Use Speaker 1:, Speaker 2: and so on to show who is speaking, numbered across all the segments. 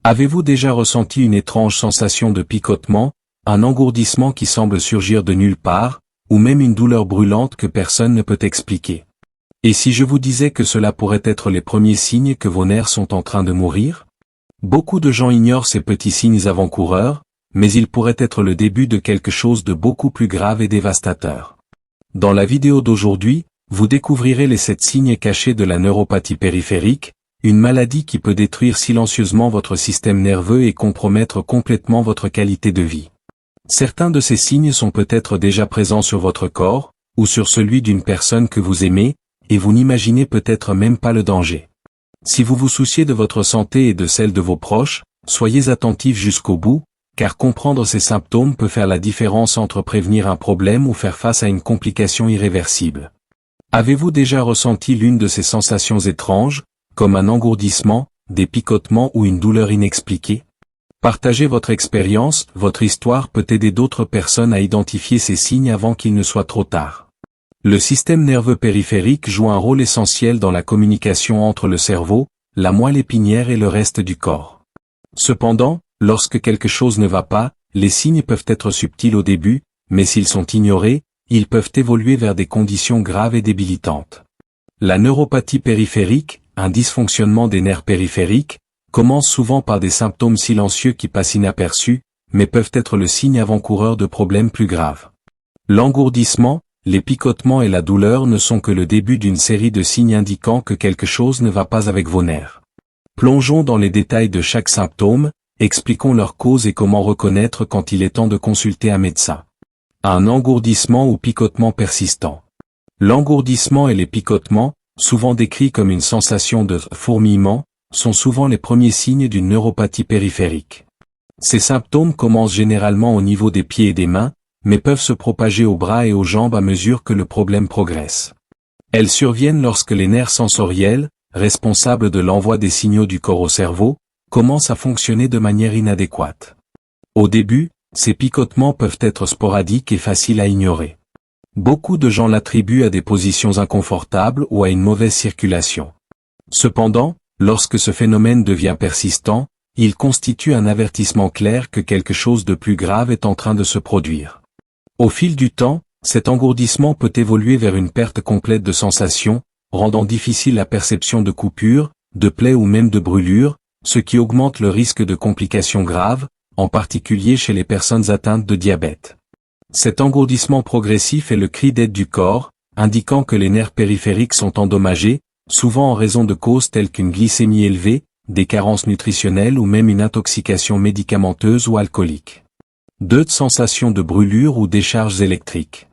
Speaker 1: Avez-vous déjà ressenti une étrange sensation de picotement, un engourdissement qui semble surgir de nulle part, ou même une douleur brûlante que personne ne peut expliquer? Et si je vous disais que cela pourrait être les premiers signes que vos nerfs sont en train de mourir? Beaucoup de gens ignorent ces petits signes avant-coureurs, mais ils pourraient être le début de quelque chose de beaucoup plus grave et dévastateur. Dans la vidéo d'aujourd'hui, vous découvrirez les 7 signes cachés de la neuropathie périphérique, une maladie qui peut détruire silencieusement votre système nerveux et compromettre complètement votre qualité de vie. Certains de ces signes sont peut-être déjà présents sur votre corps, ou sur celui d'une personne que vous aimez, et vous n'imaginez peut-être même pas le danger. Si vous vous souciez de votre santé et de celle de vos proches, soyez attentifs jusqu'au bout, car comprendre ces symptômes peut faire la différence entre prévenir un problème ou faire face à une complication irréversible. Avez-vous déjà ressenti l'une de ces sensations étranges, comme un engourdissement, des picotements ou une douleur inexpliquée? Partagez votre expérience, votre histoire peut aider d'autres personnes à identifier ces signes avant qu'il ne soit trop tard. Le système nerveux périphérique joue un rôle essentiel dans la communication entre le cerveau, la moelle épinière et le reste du corps. Cependant, lorsque quelque chose ne va pas, les signes peuvent être subtils au début, mais s'ils sont ignorés, ils peuvent évoluer vers des conditions graves et débilitantes. La neuropathie périphérique, un dysfonctionnement des nerfs périphériques, commence souvent par des symptômes silencieux qui passent inaperçus, mais peuvent être le signe avant-coureur de problèmes plus graves. L'engourdissement, les picotements et la douleur ne sont que le début d'une série de signes indiquant que quelque chose ne va pas avec vos nerfs. Plongeons dans les détails de chaque symptôme, expliquons leurs causes et comment reconnaître quand il est temps de consulter un médecin. Un engourdissement ou picotement persistant. L'engourdissement et les picotements, souvent décrits comme une sensation de fourmillement, sont souvent les premiers signes d'une neuropathie périphérique. Ces symptômes commencent généralement au niveau des pieds et des mains, mais peuvent se propager aux bras et aux jambes à mesure que le problème progresse. Elles surviennent lorsque les nerfs sensoriels, responsables de l'envoi des signaux du corps au cerveau, commencent à fonctionner de manière inadéquate. Au début, ces picotements peuvent être sporadiques et faciles à ignorer. Beaucoup de gens l'attribuent à des positions inconfortables ou à une mauvaise circulation. Cependant, lorsque ce phénomène devient persistant, il constitue un avertissement clair que quelque chose de plus grave est en train de se produire. Au fil du temps, cet engourdissement peut évoluer vers une perte complète de sensation, rendant difficile la perception de coupures, de plaies ou même de brûlures, ce qui augmente le risque de complications graves, en particulier chez les personnes atteintes de diabète. Cet engourdissement progressif est le cri d'aide du corps, indiquant que les nerfs périphériques sont endommagés, souvent en raison de causes telles qu'une glycémie élevée, des carences nutritionnelles ou même une intoxication médicamenteuse ou alcoolique. 2. Sensation de brûlure ou décharges électriques.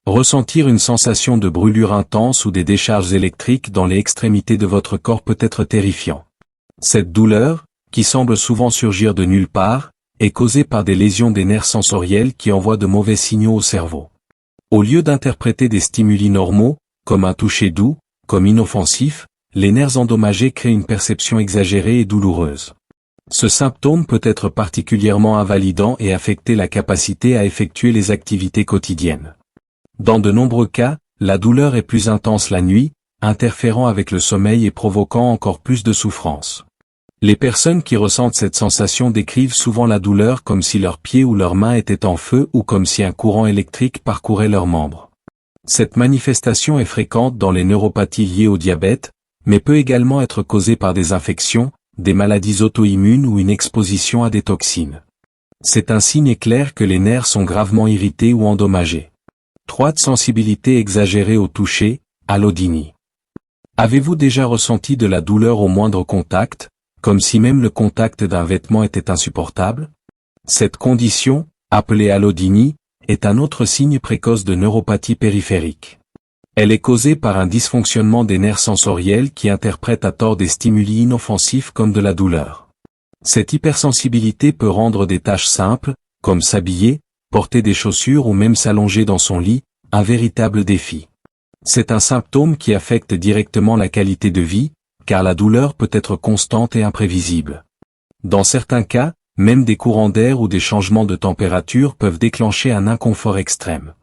Speaker 1: Ressentir une sensation de brûlure intense ou des décharges électriques dans les extrémités de votre corps peut être terrifiant. Cette douleur, qui semble souvent surgir de nulle part, est causée par des lésions des nerfs sensoriels qui envoient de mauvais signaux au cerveau. Au lieu d'interpréter des stimuli normaux, comme un toucher doux, comme inoffensif, les nerfs endommagés créent une perception exagérée et douloureuse. Ce symptôme peut être particulièrement invalidant et affecter la capacité à effectuer les activités quotidiennes. Dans de nombreux cas, la douleur est plus intense la nuit, interférant avec le sommeil et provoquant encore plus de souffrance. Les personnes qui ressentent cette sensation décrivent souvent la douleur comme si leurs pieds ou leurs mains étaient en feu ou comme si un courant électrique parcourait leurs membres. Cette manifestation est fréquente dans les neuropathies liées au diabète, mais peut également être causée par des infections, des maladies auto-immunes ou une exposition à des toxines. C'est un signe clair que les nerfs sont gravement irrités ou endommagés. 3. Sensibilité exagérée au toucher, allodynie. Avez-vous déjà ressenti de la douleur au moindre contact, comme si même le contact d'un vêtement était insupportable? Cette condition, appelée allodynie, est un autre signe précoce de neuropathie périphérique. Elle est causée par un dysfonctionnement des nerfs sensoriels qui interprètent à tort des stimuli inoffensifs comme de la douleur. Cette hypersensibilité peut rendre des tâches simples, comme s'habiller, porter des chaussures ou même s'allonger dans son lit, un véritable défi. C'est un symptôme qui affecte directement la qualité de vie, car la douleur peut être constante et imprévisible. Dans certains cas, même des courants d'air ou des changements de température peuvent déclencher un inconfort extrême.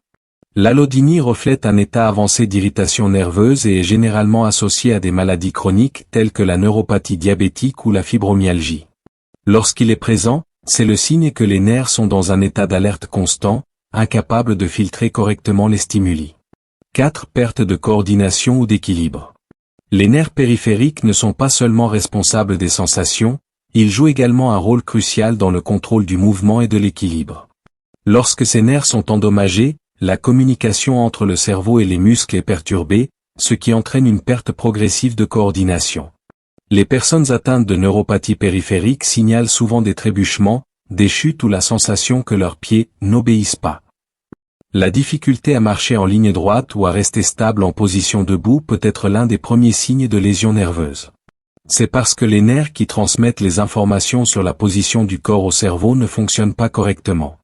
Speaker 1: L'allodynie reflète un état avancé d'irritation nerveuse et est généralement associée à des maladies chroniques telles que la neuropathie diabétique ou la fibromyalgie. Lorsqu'il est présent, c'est le signe que les nerfs sont dans un état d'alerte constant, incapables de filtrer correctement les stimuli. 4. Perte de coordination ou d'équilibre. Les nerfs périphériques ne sont pas seulement responsables des sensations, ils jouent également un rôle crucial dans le contrôle du mouvement et de l'équilibre. Lorsque ces nerfs sont endommagés, la communication entre le cerveau et les muscles est perturbée, ce qui entraîne une perte progressive de coordination. Les personnes atteintes de neuropathie périphérique signalent souvent des trébuchements, des chutes ou la sensation que leurs pieds n'obéissent pas. La difficulté à marcher en ligne droite ou à rester stable en position debout peut être l'un des premiers signes de lésion nerveuse. C'est parce que les nerfs qui transmettent les informations sur la position du corps au cerveau ne fonctionnent pas correctement.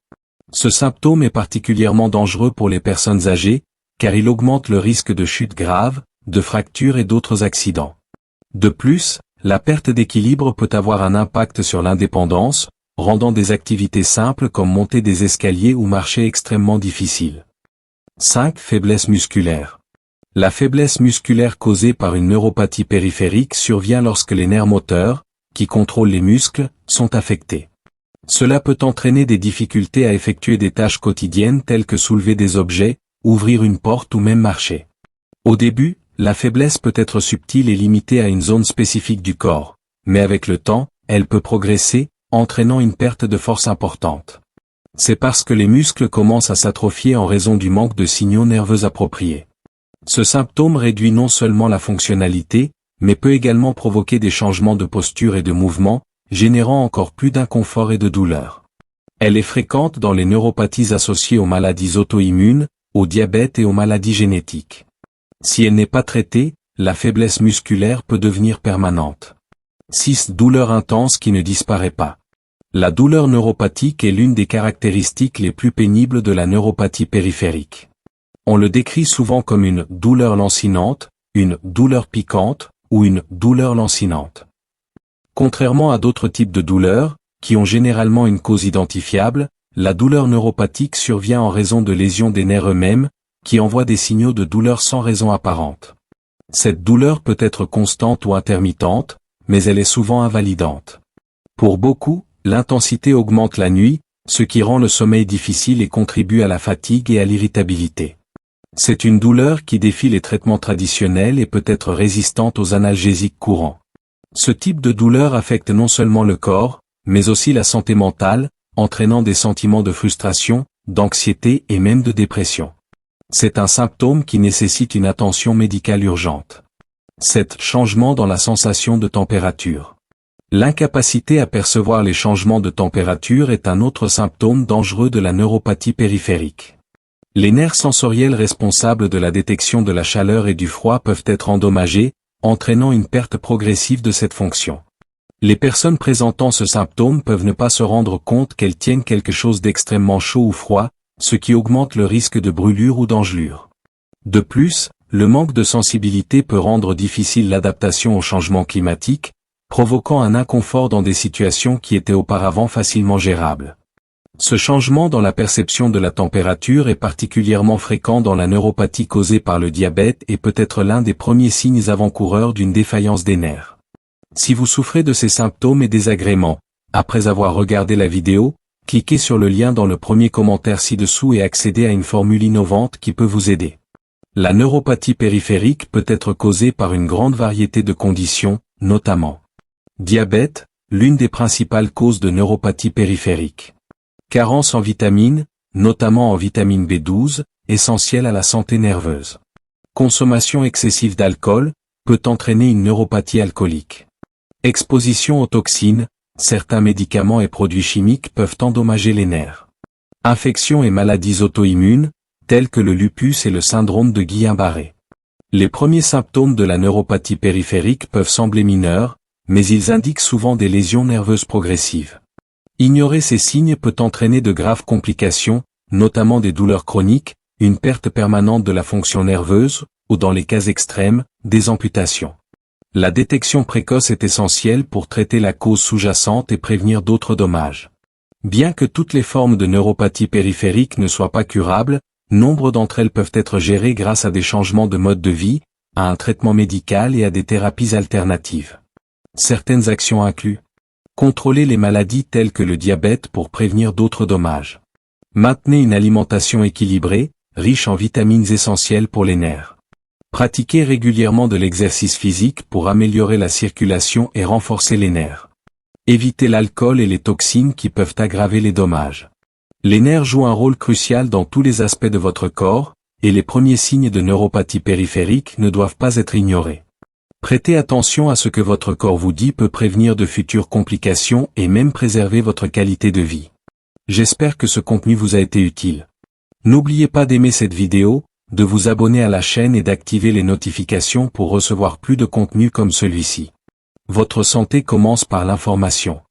Speaker 1: Ce symptôme est particulièrement dangereux pour les personnes âgées, car il augmente le risque de chute grave, de fractures et d'autres accidents. De plus, la perte d'équilibre peut avoir un impact sur l'indépendance, rendant des activités simples comme monter des escaliers ou marcher extrêmement difficiles. 5. Faiblesse musculaire. La faiblesse musculaire causée par une neuropathie périphérique survient lorsque les nerfs moteurs, qui contrôlent les muscles, sont affectés. Cela peut entraîner des difficultés à effectuer des tâches quotidiennes telles que soulever des objets, ouvrir une porte ou même marcher. Au début, la faiblesse peut être subtile et limitée à une zone spécifique du corps, mais avec le temps, elle peut progresser, entraînant une perte de force importante. C'est parce que les muscles commencent à s'atrophier en raison du manque de signaux nerveux appropriés. Ce symptôme réduit non seulement la fonctionnalité, mais peut également provoquer des changements de posture et de mouvement, générant encore plus d'inconfort et de douleur. Elle est fréquente dans les neuropathies associées aux maladies auto-immunes, au diabète et aux maladies génétiques. Si elle n'est pas traitée, la faiblesse musculaire peut devenir permanente. 6. Douleur intense qui ne disparaît pas. La douleur neuropathique est l'une des caractéristiques les plus pénibles de la neuropathie périphérique. On le décrit souvent comme une douleur lancinante, une douleur piquante, ou une douleur lancinante. Contrairement à d'autres types de douleurs, qui ont généralement une cause identifiable, la douleur neuropathique survient en raison de lésions des nerfs eux-mêmes, qui envoient des signaux de douleur sans raison apparente. Cette douleur peut être constante ou intermittente, mais elle est souvent invalidante. Pour beaucoup, l'intensité augmente la nuit, ce qui rend le sommeil difficile et contribue à la fatigue et à l'irritabilité. C'est une douleur qui défie les traitements traditionnels et peut être résistante aux analgésiques courants. Ce type de douleur affecte non seulement le corps, mais aussi la santé mentale, entraînant des sentiments de frustration, d'anxiété et même de dépression. C'est un symptôme qui nécessite une attention médicale urgente. 7. Changement dans la sensation de température. L'incapacité à percevoir les changements de température est un autre symptôme dangereux de la neuropathie périphérique. Les nerfs sensoriels responsables de la détection de la chaleur et du froid peuvent être endommagés, entraînant une perte progressive de cette fonction. Les personnes présentant ce symptôme peuvent ne pas se rendre compte qu'elles tiennent quelque chose d'extrêmement chaud ou froid, ce qui augmente le risque de brûlure ou d'engelure. De plus, le manque de sensibilité peut rendre difficile l'adaptation au changement climatique, provoquant un inconfort dans des situations qui étaient auparavant facilement gérables. Ce changement dans la perception de la température est particulièrement fréquent dans la neuropathie causée par le diabète et peut être l'un des premiers signes avant-coureurs d'une défaillance des nerfs. Si vous souffrez de ces symptômes et désagréments, après avoir regardé la vidéo, cliquez sur le lien dans le premier commentaire ci-dessous et accédez à une formule innovante qui peut vous aider. La neuropathie périphérique peut être causée par une grande variété de conditions, notamment diabète, l'une des principales causes de neuropathie périphérique. Carence en vitamines, notamment en vitamine B12, essentielle à la santé nerveuse. Consommation excessive d'alcool, peut entraîner une neuropathie alcoolique. Exposition aux toxines, certains médicaments et produits chimiques peuvent endommager les nerfs. Infections et maladies auto-immunes, telles que le lupus et le syndrome de Guillain-Barré. Les premiers symptômes de la neuropathie périphérique peuvent sembler mineurs, mais ils indiquent souvent des lésions nerveuses progressives. Ignorer ces signes peut entraîner de graves complications, notamment des douleurs chroniques, une perte permanente de la fonction nerveuse, ou dans les cas extrêmes, des amputations. La détection précoce est essentielle pour traiter la cause sous-jacente et prévenir d'autres dommages. Bien que toutes les formes de neuropathie périphérique ne soient pas curables, nombre d'entre elles peuvent être gérées grâce à des changements de mode de vie, à un traitement médical et à des thérapies alternatives. Certaines actions incluent Contrôlez les maladies telles que le diabète pour prévenir d'autres dommages. Maintenez une alimentation équilibrée, riche en vitamines essentielles pour les nerfs. Pratiquez régulièrement de l'exercice physique pour améliorer la circulation et renforcer les nerfs. Évitez l'alcool et les toxines qui peuvent aggraver les dommages. Les nerfs jouent un rôle crucial dans tous les aspects de votre corps, et les premiers signes de neuropathie périphérique ne doivent pas être ignorés. Prêtez attention à ce que votre corps vous dit peut prévenir de futures complications et même préserver votre qualité de vie. J'espère que ce contenu vous a été utile. N'oubliez pas d'aimer cette vidéo, de vous abonner à la chaîne et d'activer les notifications pour recevoir plus de contenu comme celui-ci. Votre santé commence par l'information.